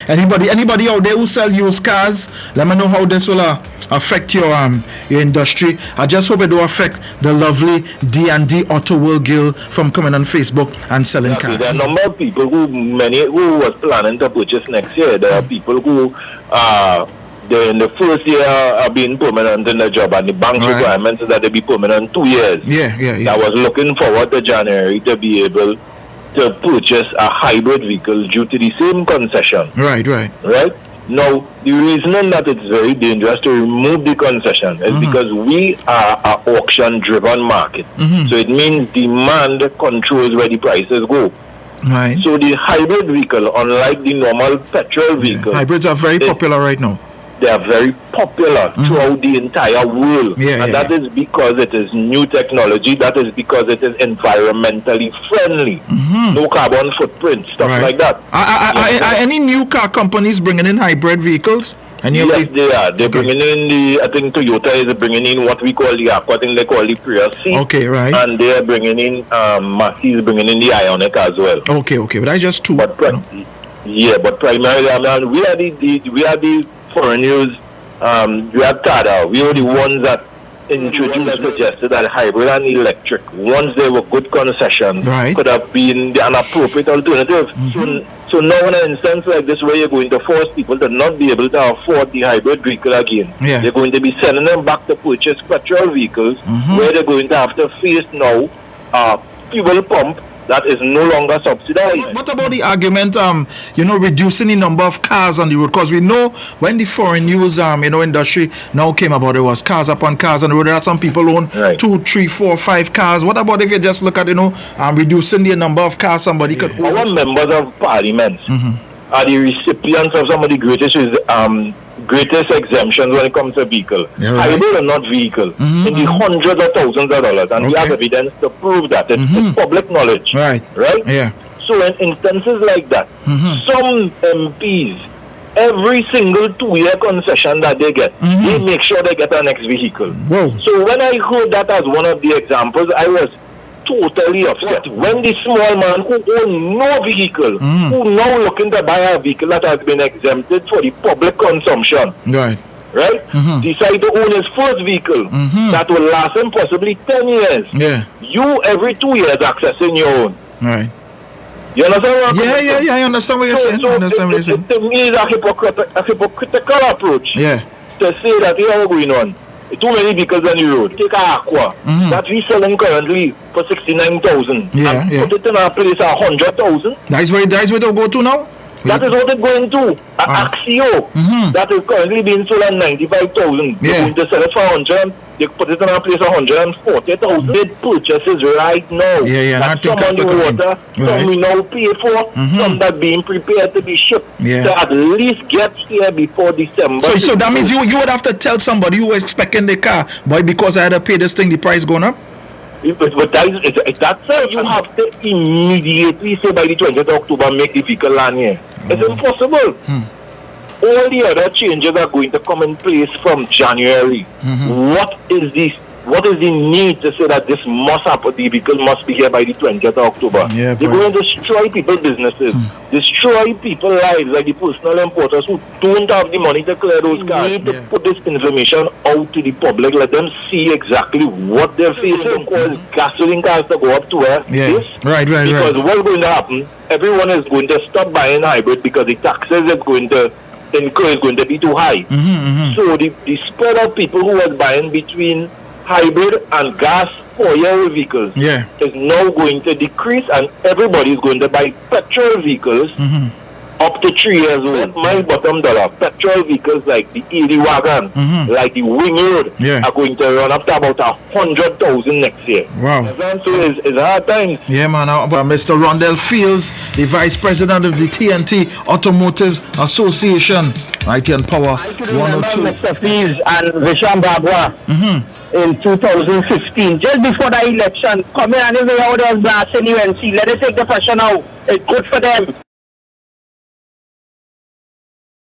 Anybody out there who sell used cars, let me know how this will affect your industry. I just hope it will affect the lovely D&D Auto World girl from coming on Facebook and selling cars. There are a number of people who was planning to purchase next year. There are people who they in the first year are being permanent in the job, and the bank's requirements is that they be permanent 2 years. Yeah. I was looking forward to January to be able to purchase a hybrid vehicle due to the same concession. Right. Now, the reason that it's very dangerous to remove the concession is because we are an auction-driven market. So it means demand controls where the prices go. Right. So the hybrid vehicle, unlike the normal petrol vehicle, hybrids are very popular right now. They are very popular throughout the entire world. And that is because it is new technology. That is because it is environmentally friendly. No carbon footprint, stuff like that. Are any new car companies bringing in hybrid vehicles? Yes, they are. They're bringing in I think Toyota is bringing in what we call the Aqua, I think they call the Prius C. Okay, right. And they are bringing in, Massey is bringing in the Ioniq as well. Okay, but that's just two. But but primarily, I mean, we are the foreign news. We have Tada. We are the ones that introduced and suggested that hybrid and electric, once they were good concessions, could have been an appropriate alternative. So now in an instance like this where you're going to force people to not be able to afford the hybrid vehicle again, you're going to be sending them back to purchase petrol vehicles where they're going to have to face now fuel pump that is no longer subsidized. What about the argument, reducing the number of cars on the road? Because we know when the foreign news, industry now came about, there was cars upon cars on the road. There are some people who own 2, 3, 4, 5 cars. What about if you just look at, reducing the number of cars somebody could own? Our members of parliament are the recipients of some of the greatest exemptions when it comes to vehicle. Hybrid are not vehicle in the hundreds of thousands of dollars, and we have evidence to prove that. It's public knowledge. Right? Yeah. So in instances like that, some MPs, every single 2-year concession that they get, they make sure they get an next vehicle. Whoa. So when I heard that as one of the examples, I was totally upset. When the small man who own no vehicle, who now looking to buy a vehicle that has been exempted for the public consumption, decide to own his first vehicle that will last him possibly 10 years. You every 2 years accessing your own. You understand what I'm saying? I understand what you're saying. To me, it's a hypocritical approach to say that here we're going on. Too many vehicles on the road. Take an Aqua that we selling currently for 69,000 and put it in a place at 100,000. That's where they go to now. That is what it's going to. Axio that is currently being sold at 95,000. They're going to sell it for 100. They put it in a place at 140,000. Big purchases right now. That some on the water, some we now pay for, some that being prepared to be shipped to at least get here before December. So that means you would have to tell somebody who was expecting the car, boy, because I had to pay this thing, the price going up? But that's how you have to immediately say by the 20th of October make the vehicle land here. It's impossible. All the other changes are going to come in place from January. What is the need to say that this must happen, the vehicle must be here by the 20th of October? They're going to destroy people's businesses, destroy people's lives, like the personal importers who don't have the money to clear those cars. We need to put this information out to the public, let them see exactly what they're facing. Cause gasoline cars to go up to this. Because what's going to happen, everyone is going to stop buying hybrid because the taxes is going to incur is going to be too high. So the spread of people who are buying between hybrid and gas 4-year vehicles is now going to decrease, and everybody is going to buy petrol vehicles up to 3 years old. My bottom dollar, petrol vehicles like the 80 wagon, like the wing road, are going to run up to about 100,000 next year. Wow. So it's hard times. Yeah, man. Mr. Rondel Fields, the Vice President of the TNT Automotive Association, right here in Power 102. Mr. Fields and Visham Bagua in 2015, just before the election, come in and if they was blasting UNC, let us take the pressure now. It's good for them.